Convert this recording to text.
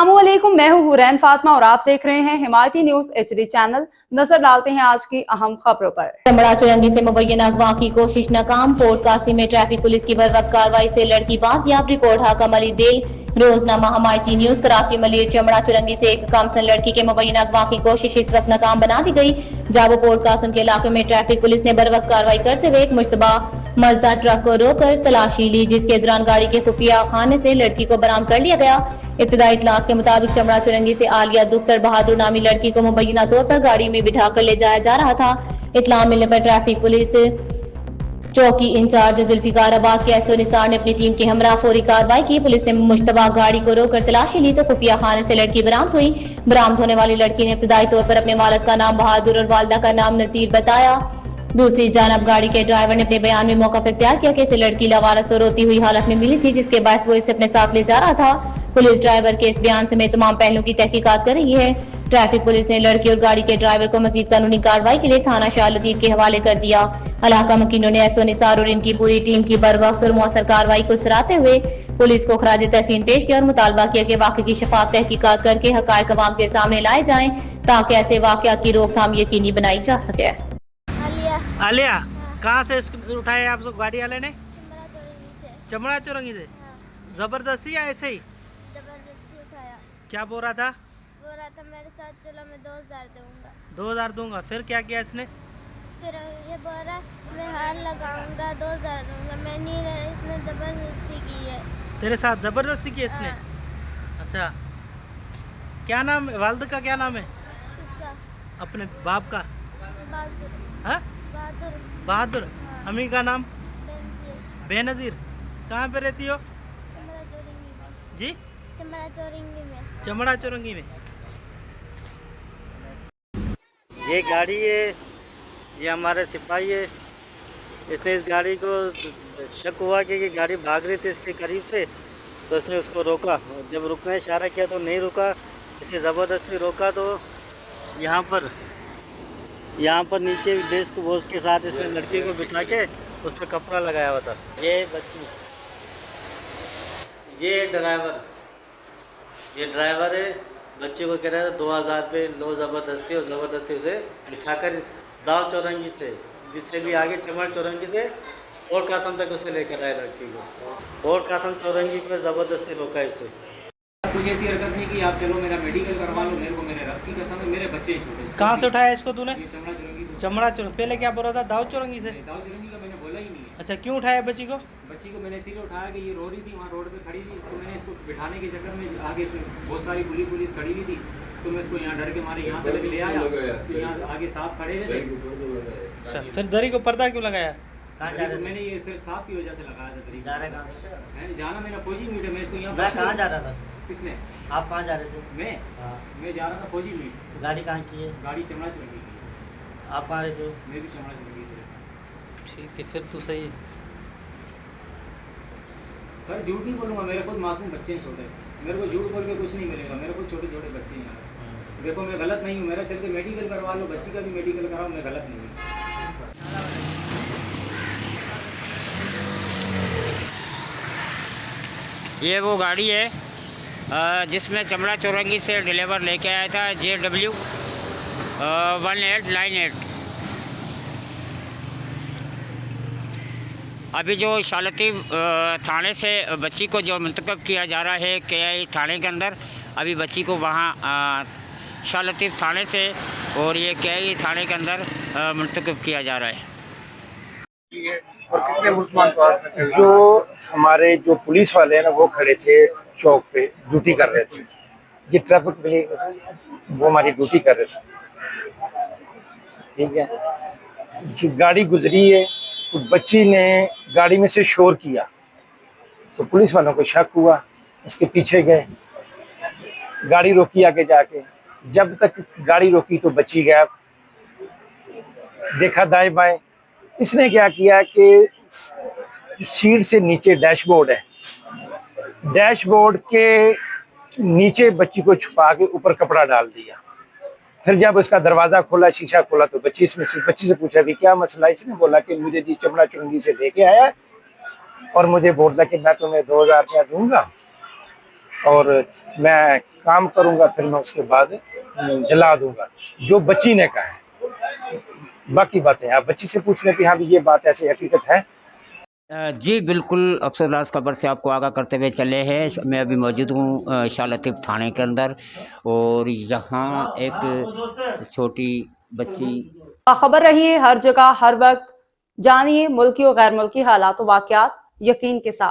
अस्सलामुअलैकुम, मैं हूँ हुरैन फातिमा और आप देख रहे हैं हिमायती न्यूज एचडी चैनल। नजर डालते हैं आज की अहम खबरों पर। चमड़ा चुरंगी से मुबैना अगवा की कोशिश नाकाम। पोर्ट कासिम में ट्रैफिक पुलिस की बरवक्त कार्रवाई से लड़की बाजियाब। रिपोर्ट हाकम अली डेल, रोजनामा हिमायती न्यूज। कराची मलिर चमड़ा चुरंगी से एक कामसन लड़की के मुबैना अगवा की कोशिश इस वक्त नाकाम बना दी गई। जाबो पोर्ट कासिम के इलाके में ट्रैफिक पुलिस ने बरवक्त कार्रवाई करते हुए एक मुश्तबा मजदा ट्रक को रोककर तलाशी ली, जिसके दौरान गाड़ी के खुफिया खाने से लड़की को बरामद कर लिया गया। इब्तदाई इत्तलात के मुताबिक चमड़ा चुरंगी से आलिया दुख्तर बहादुर नामी लड़की को मुबैना तौर पर गाड़ी में बिठा कर ले जाया जा रहा था। इत्तला मिलने पर ट्रैफिक पुलिस चौकी इंचार्ज जुल्फिकाराबाद के एसओ निसार ने अपनी टीम के हमरा फौरी कार्रवाई की। पुलिस ने मुश्तबा गाड़ी को रोककर तलाशी ली तो खुफिया खाने से लड़की बरामद हुई। बरामद होने वाली लड़की ने इब्तदाई तौर पर अपने मालिक का नाम बहादुर और वालदा का नाम नजीर बताया। दूसरी जानब गाड़ी के ड्राइवर ने अपने बयान में मौका इख्तियार किया कि इसे लड़की लावारिस और रोती हुई हालत में मिली थी, जिसके बाद वो इसे अपने साथ ले जा रहा था। पुलिस ड्राइवर के इस बयान समेत तमाम पहलुओं की तहकीकात कर रही है। ट्रैफिक पुलिस ने लड़की और गाड़ी के ड्राइवर को मजीद कानूनी कार्रवाई के लिए थाना शाह लतीफ के हवाले कर दिया। इलाका मकीनों ने एसओ निसार और इनकी पूरी टीम की बरवक्त और मौसर कार्रवाई को सराहते हुए पुलिस को खराज तहसीन पेश किया और मुतालबा किया कि वाक़े की शफाफ तहकीकात करके हकायक अवाम के सामने लाए जाएं ताकि ऐसे वाक़यात की रोकथाम यकीनी बनाई जा सके। आलिया, कहाँ से उठाए आप लोग गाड़ी वाले ने? चमड़ा चुरंगी से। जबरदस्ती या ऐसे ही? जबरदस्ती उठाया। क्या बोल रहा था? बोल रहा था मेरे साथ चलो, मैं 2000 दूंगा। 2000 दूंगा। फिर क्या किया इसने? फिर ये बोल रहा मैं हार लगाऊंगा, 2000 दूंगा। मैं नहीं रहा, इसने जबरदस्ती की है। तेरे साथ जबरदस्ती की इसने? अच्छा, क्या नाम है वालिद का? क्या नाम है किसका? अपने बाप का? बहादुर। हाँ, बहादुर। बहादुर। अम्मी का नाम? बेनजीर। बेनजीर। कहाँ पे रहती हो? चमड़ा चौरंगी में। जी, चमड़ा चौरंगी में। चमड़ा चुरंगी में। ये गाड़ी है, ये हमारे सिपाही है। इसने इस गाड़ी को शक हुआ कि ये गाड़ी भाग रही थी इसके करीब से, तो इसने उसको रोका। जब रुकने इशारा किया तो नहीं रुका, इसे ज़बरदस्ती रोका। तो यहाँ पर नीचे डेस्क बोझ के साथ इसने लड़की को बिठा के उस पर कपड़ा लगाया हुआ था। ये बच्ची, ये ड्राइवर है। बच्चे को कह रहा था 2000 पे लो ज़बरदस्ती, और ज़बरदस्ती उसे बिठाकर दाव चौरंगी से, जिससे भी आगे चमड़ चौरंगी से और कासम तक उसे लेकर आए लड़की को। और कासम चौरंगी पर ज़बरदस्ती रोका इसे। कुछ ऐसी हरकत नहीं की आप चलो मेरा मेडिकल करवा लो, मेरे को मेरे रक्त की कसम है, मेरे बच्चे छोटे। कहाँ से उठाया इसको तूने? चमड़ा चुरंगी से। चमड़ा चुरंगी। पहले क्या बोल रहा था? दाव चौरंगी से। दाऊ चुरंगी का मैंने बोला ही नहीं है। अच्छा, क्यों उठाया बच्ची को? बच्ची को मैंने इसीलिए उठाया कि ये रो रही थी, वहाँ रोड पे खड़ी थी, तो मैंने इसको बिठाने के चक्कर में आगे बहुत सारी पुलिस खड़ी हुई थी, तो मैं इसको यहाँ डर के मारे यहाँ तक ले आया। तो यहाँ आगे साहब खड़े हुए थे। अच्छा, फिर दरी को पर्दा क्यों लगाया? मैंने ये सिर्फ साहब की वजह से लगाया था। जा रहे कहाँ? जाना मेरा फौजी मीट है, मैं इसको यहाँ कहाँ जा रहा था? किसने? आप कहाँ जा रहे थे? मैं जा रहा था फौजी मीट। गाड़ी कहाँ की है? गाड़ी चमड़ा चुरंगी की। आप कहाँ रहते हो? मैं भी चमड़ा चुरंगी से रहता हूँ। ठीक है, फिर तो सही है। सर झूठ नहीं बोलूँगा, मेरे खुद मासूम बच्चे हैं छोटे, मेरे को झूठ बोल के कुछ नहीं मिलेगा। मेरे को छोटे छोटे बच्चे हैं यहाँ। देखो मैं गलत नहीं हूँ, मेरा चल के मेडिकल करवा लो, बच्ची का भी मेडिकल कराओ, मैं गलत नहीं हूँ। ये वो गाड़ी है जिसमें चमड़ा चौरंगी से डिलीवर लेके आया था JW 1898। अभी जो शालती थाने से बच्ची को जो मुंतकब किया जा रहा है KI थाने के अंदर, अभी बच्ची को वहाँ शालती थाने से और ये KI थाने के अंदर मुंतकब किया जा रहा है। और कितने मुसलमान जो हमारे जो पुलिस वाले हैं ना, वो खड़े थे चौक पे, ड्यूटी कर रहे थे। ये ट्रैफिक पुलिस, वो हमारी ड्यूटी कर रहे थे। ठीक है, गाड़ी गुजरी है तो बच्ची ने गाड़ी में से शोर किया, तो पुलिस वालों को शक हुआ, इसके पीछे गए, गाड़ी रोकी आगे जाके। जब तक गाड़ी रोकी तो बच्ची गायब। देखा दाएं बाएं, इसने क्या किया कि सीट से नीचे डैशबोर्ड है, डैशबोर्ड के नीचे बच्ची को छुपा के ऊपर कपड़ा डाल दिया। फिर जब उसका दरवाजा खोला, शीशा खोला, तो बच्ची से पूछा कि क्या मसला। इसने बोला कि मुझे जी चमड़ा चुरंगी से लेके आया और मुझे बोल रहा कि मैं तुम्हें 2000 रुपया दूंगा और मैं काम करूंगा, फिर मैं उसके बाद जला दूंगा, जो बच्ची ने कहा है। बाकी बातें आप बच्ची से पूछ लें कि हाँ भी ये बात ऐसी हकीकत है। जी बिल्कुल, अफसरदास खबर से आपको आगाह करते हुए चले हैं। मैं अभी मौजूद हूँ शाह लतीफ़ थाने के अंदर, और यहाँ एक छोटी बच्ची खबर रही है हर जगह हर वक्त। जानिए मुल्की और गैर मुल्की हालात व वाक़यात यकीन के साथ।